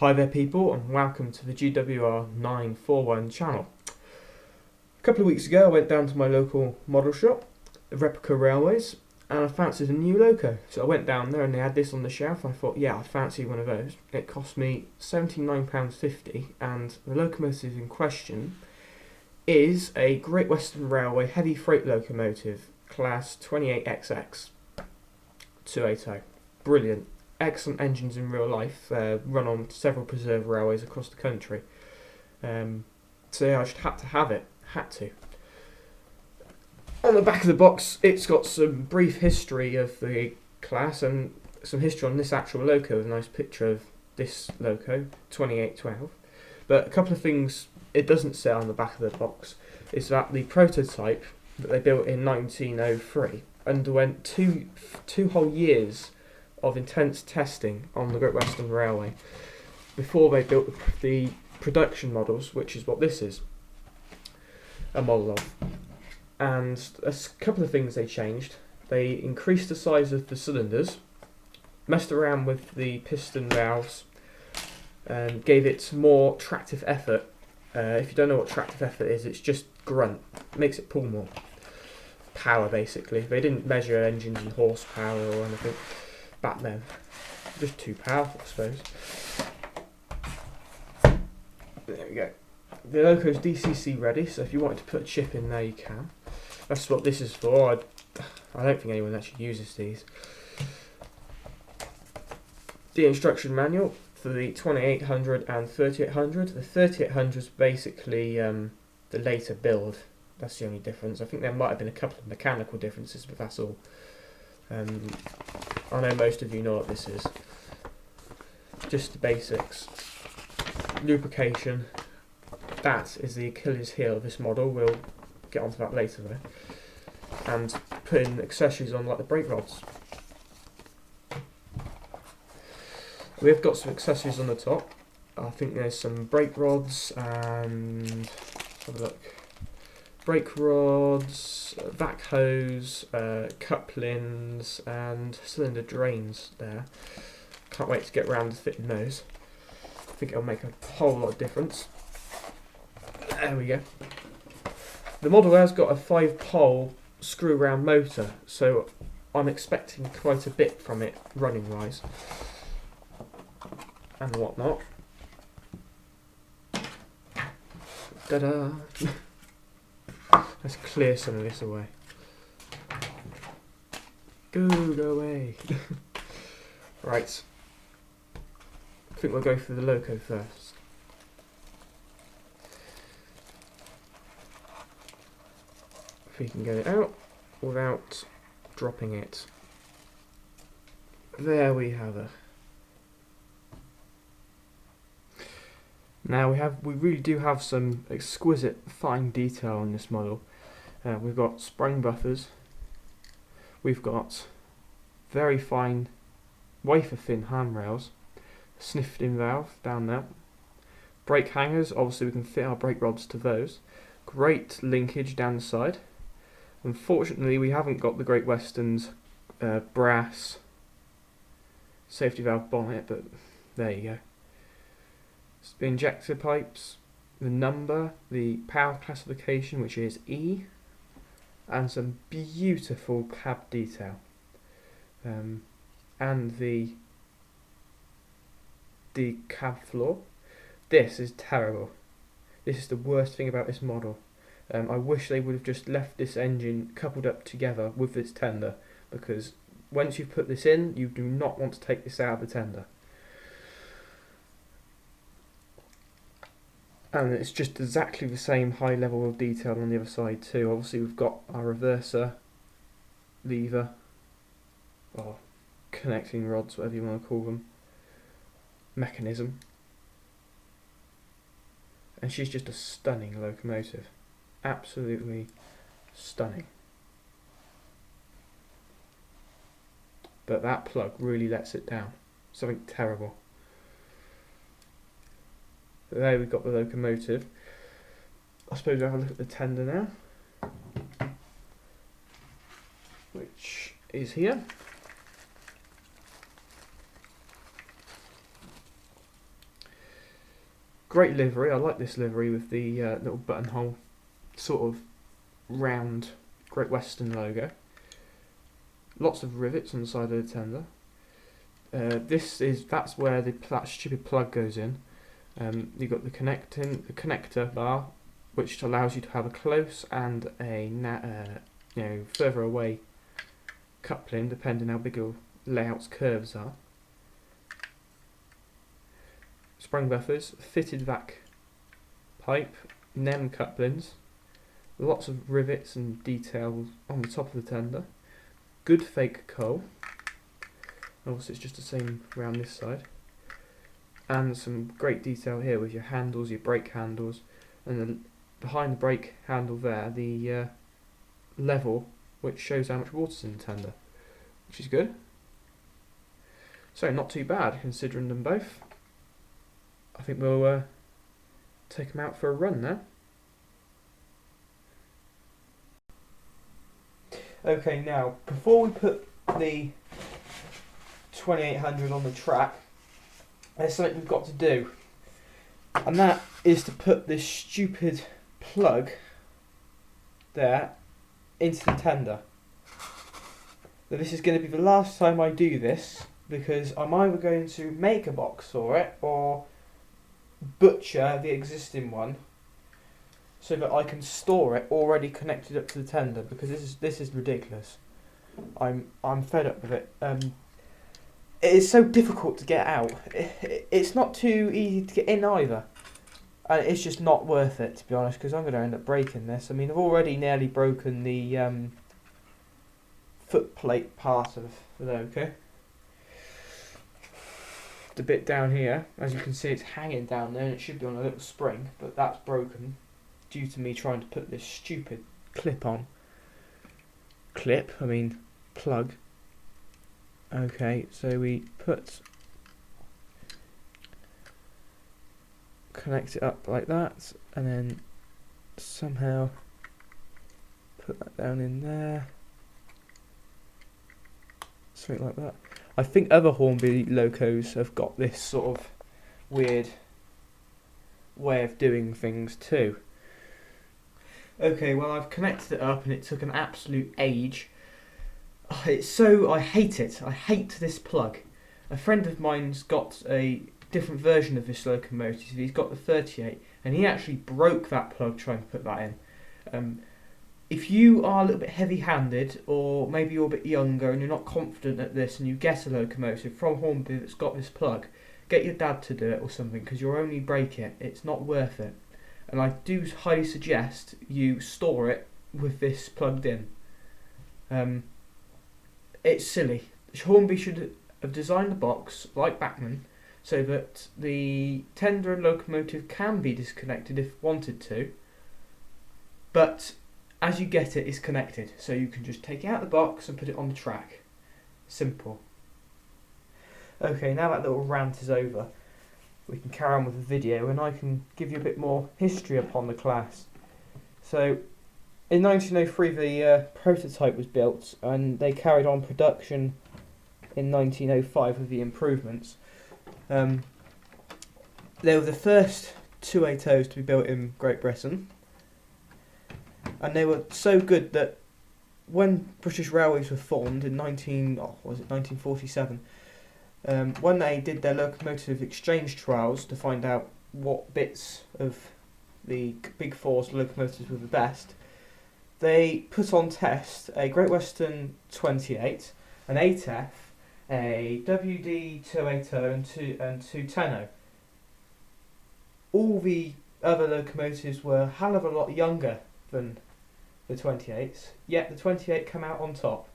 Hi there people, and welcome to the GWR 941 channel. A couple of weeks ago I went down to my local model shop, Replica Railways, and I fancied a new loco. So I went down there and they had this on the shelf and I thought, yeah, I fancy one of those. It cost me £79.50 and the locomotive in question is a Great Western Railway heavy freight locomotive, class 28XX 280. Brilliant. Excellent engines in real life, run on several preserved railways across the country. So yeah, I just had to have it. Had to. On the back of the box, it's got some brief history of the class and some history on this actual loco, with a nice picture of this loco, 2812. But a couple of things it doesn't say on the back of the box is that the prototype that they built in 1903 underwent two whole years of intense testing on the Great Western Railway before they built the production models, which is what this is a model of. And a couple of things they changed. They increased the size of the cylinders, messed around with the piston valves, and gave it more tractive effort. If you don't know what tractive effort is, it's just grunt. It makes it pull more. Power, basically. They didn't measure engines in horsepower or anything back then. Just too powerful, I suppose. There we go. The loco's DCC ready, so if you wanted to put a chip in there, you can. That's what this is for. I don't think anyone actually uses these. The instruction manual for the 2800 and 3800. The 3800 is basically the later build. That's the only difference. I think there might have been a couple of mechanical differences, but that's all. I know most of you know what this is. Just the basics. Lubrication. That is the Achilles heel of this model. We'll get onto that later though. And putting accessories on like the brake rods. We've got some accessories on the top. I think there's some brake rods and let's have a look. Brake rods, vac hose, couplings and cylinder drains there. Can't wait to get around to fitting those. I think it'll make a whole lot of difference. There we go. The model has got a 5-pole screw-round motor, so I'm expecting quite a bit from it running-wise and whatnot. Ta-da! Let's clear some of this away. Go away. Right. I think we'll go for the loco first. If we can get it out without dropping it. There we have it. Now we really do have some exquisite fine detail on this model. We've got spring buffers. We've got very fine wafer thin handrails. Sniffed-in valve down there. Brake hangers, obviously we can fit our brake rods to those. Great linkage down the side. Unfortunately we haven't got the Great Western's brass safety valve bonnet, but there you go. The injector pipes, the number, the power classification, which is E, and some beautiful cab detail. And the cab floor. This is terrible. This is the worst thing about this model. I wish they would have just left this engine coupled up together with this tender, because once you've put this in, you do not want to take this out of the tender. And it's just exactly the same high level of detail on the other side too. Obviously we've got our reverser, lever, or connecting rods, whatever you want to call them, mechanism. And she's just a stunning locomotive. Absolutely stunning. But that plug really lets it down. Something terrible. There we've got the locomotive. I suppose we'll have a look at the tender now, which is here. Great livery. I like this livery with the little buttonhole, sort of round Great Western logo. Lots of rivets on the side of the tender. That's where that stupid plug goes in. You've got the connector bar, which allows you to have a close and a further away coupling, depending how big your layout's curves are. Spring buffers, fitted vac pipe, NEM couplings, lots of rivets and details on the top of the tender. Good fake coal. Also, it's just the same around this side. And some great detail here with your handles, your brake handles, and then behind the brake handle there, the level which shows how much water's in the tender, which is good. So not too bad considering them both. I think we'll take them out for a run now. Okay, now before we put the 2800 on the track, there's something we've got to do, and that is to put this stupid plug there into the tender. Now, this is going to be the last time I do this, because I'm either going to make a box for it or butcher the existing one so that I can store it already connected up to the tender, because this is ridiculous. I'm fed up with it. It is so difficult to get out. It's not too easy to get in either. And it's just not worth it, to be honest, because I'm going to end up breaking this. I mean, I've already nearly broken the foot plate part of the loco. The bit down here, as you can see, it's hanging down there and it should be on a little spring, but that's broken due to me trying to put this stupid plug. Okay, so we connect it up like that, and then somehow put that down in there, something like that. I think other Hornby locos have got this sort of weird way of doing things too. Okay, well, I've connected it up and it took an absolute age. I hate it. I hate this plug. A friend of mine's got a different version of this locomotive. He's got the 38, and he actually broke that plug trying to put that in. If you are a little bit heavy-handed, or maybe you're a bit younger and you're not confident at this, and you get a locomotive from Hornby that's got this plug, get your dad to do it or something, because you'll only break it. It's not worth it. And I do highly suggest you store it with this plugged in. It's silly. Hornby should have designed the box like Bachmann so that the tender and locomotive can be disconnected if wanted to, but as you get it, it's connected, so you can just take it out of the box and put it on the track. Simple. Okay, now that little rant is over, we can carry on with the video and I can give you a bit more history upon the class. So, in 1903 the prototype was built and they carried on production in 1905 with the improvements. They were the first 280s to be built in Great Britain, and they were so good that when British Railways were formed in 1947, when they did their locomotive exchange trials to find out what bits of the Big Four's locomotives were the best, they put on test a Great Western 28, an 8F, a WD 280 and 210. All the other locomotives were a hell of a lot younger than the 28s, yet the 28 come out on top.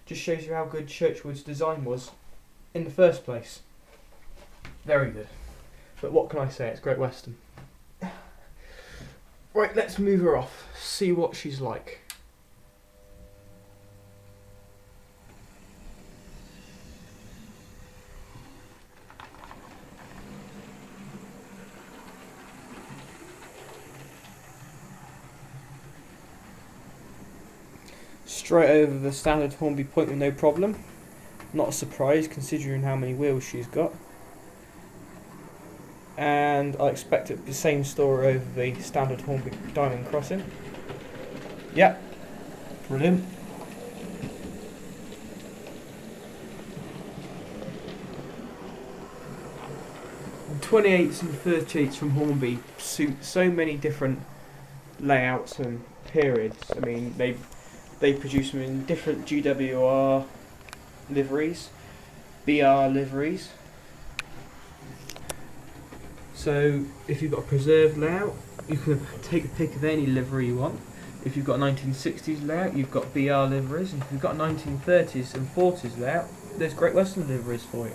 Just shows you how good Churchwood's design was in the first place. Very good. But what can I say, it's Great Western. Right, let's move her off, see what she's like. Straight over the standard Hornby point with no problem. Not a surprise considering how many wheels she's got. and I expect it to be the same story over the standard Hornby diamond crossing. Yep, brilliant. And 28s and 38s from Hornby suit so many different layouts and periods. I mean, they produce them in different GWR liveries, BR liveries. So if you've got a preserved layout, you can take a pick of any livery you want. If you've got a 1960s layout, you've got BR liveries. And if you've got a 1930s and 40s layout, there's Great Western liveries for you.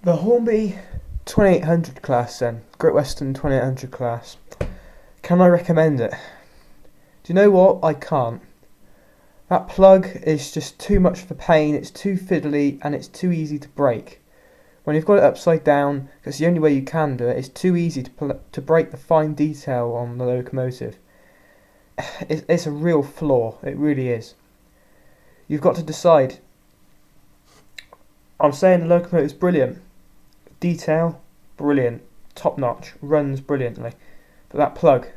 The Hornby 2800 class then, Great Western 2800 class, can I recommend it? Do you know what? I can't. That plug is just too much of a pain, it's too fiddly and it's too easy to break. When you've got it upside down, because the only way you can do it, it's too easy to break the fine detail on the locomotive. It's a real flaw, it really is. You've got to decide. I'm saying the locomotive's brilliant. Detail, brilliant, top notch, runs brilliantly, but that plug,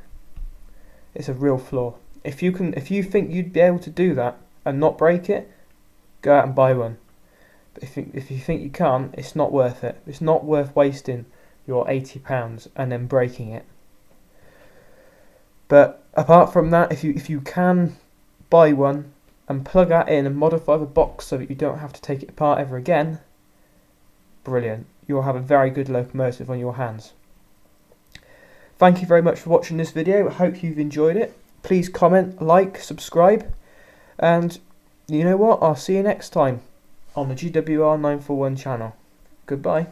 it's a real flaw. If you think you'd be able to do that and not break it, go out and buy one. But if you think you can't, it's not worth it. It's not worth wasting your £80 and then breaking it. But apart from that, if you can buy one and plug that in and modify the box so that you don't have to take it apart ever again, brilliant. You'll have a very good locomotive on your hands. Thank you very much for watching this video. I hope you've enjoyed it. Please comment, like, subscribe, and you know what? I'll see you next time on the GWR 941 channel. Goodbye.